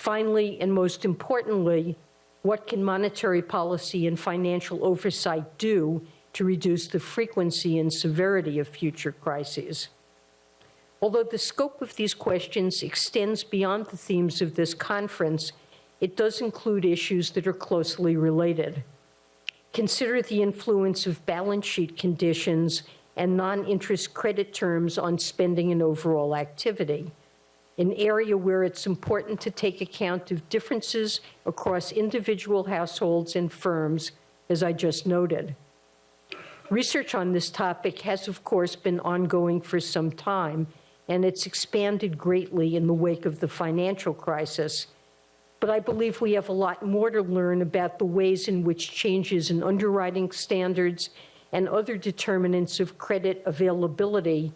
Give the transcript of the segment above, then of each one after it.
Finally, and most importantly, what can monetary policy and financial oversight do to reduce the frequency and severity of future crises? Although the scope of these questions extends beyond the themes of this conference, it does include issues that are closely related. Consider the influence of balance sheet conditions and non-interest credit terms on spending and overall activity, an area where it's important to take account of differences across individual households and firms, as I just noted. Research on this topic has, of course, been ongoing for some time, and it's expanded greatly in the wake of the financial crisis. But I believe we have a lot more to learn about the ways in which changes in underwriting standards and other determinants of credit availability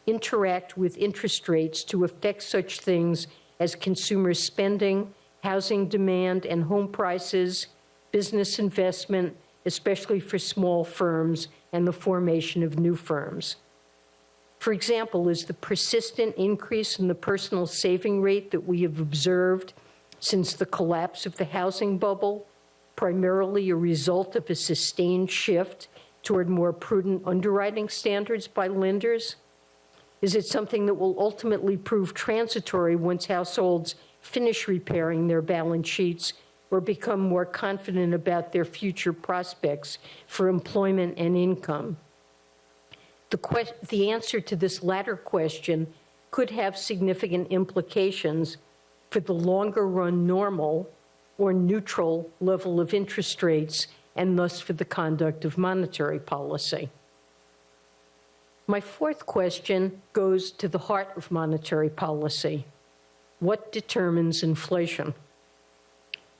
interact with interest rates to affect such things as consumer spending, housing demand and home prices, business investment, especially for small firms, and the formation of new firms. For example, is the persistent increase in the personal saving rate that we have observed since the collapse of the housing bubble primarily a result of a sustained shift toward more prudent underwriting standards by lenders? Is it something that will ultimately prove transitory once households finish repairing their balance sheets or become more confident about their future prospects for employment and income? The answer to this latter question could have significant implications for the longer run normal or neutral level of interest rates and thus for the conduct of monetary policy. My fourth question goes to the heart of monetary policy. What determines inflation?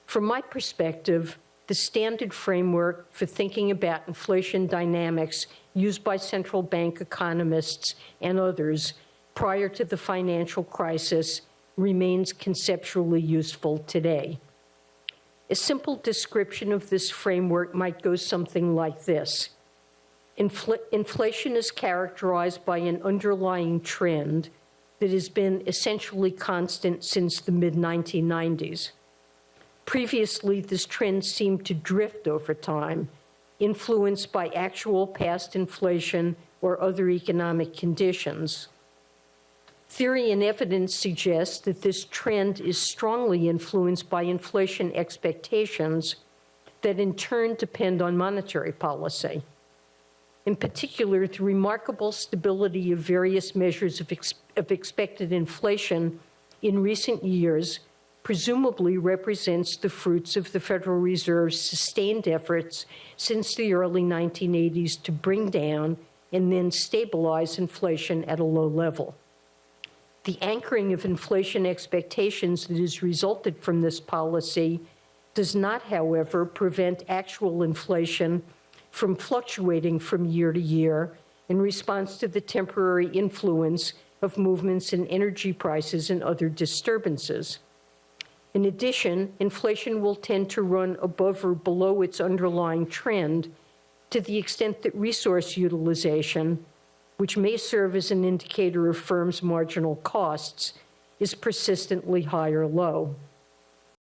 From my perspective, the standard framework for thinking about inflation dynamics used by central bank economists and others prior to the financial crisis remains conceptually useful today. A simple description of this framework might go something like this. Inflation is characterized by an underlying trend that has been essentially constant since the mid-1990s. Previously, this trend seemed to drift over time, influenced by actual past inflation or other economic conditions. Theory and evidence suggests that this trend is strongly influenced by inflation expectations that in turn depend on monetary policy. In particular, the remarkable stability of various measures of expected inflation in recent years presumably represents the fruits of the Federal Reserve's sustained efforts since the early 1980s to bring down and then stabilize inflation at a low level. The anchoring of inflation expectations that has resulted from this policy does not, however, prevent actual inflation from fluctuating from year to year in response to the temporary influence of movements in energy prices and other disturbances. In addition, inflation will tend to run above or below its underlying trend to the extent that resource utilization, which may serve as an indicator of firms' marginal costs, is persistently high or low.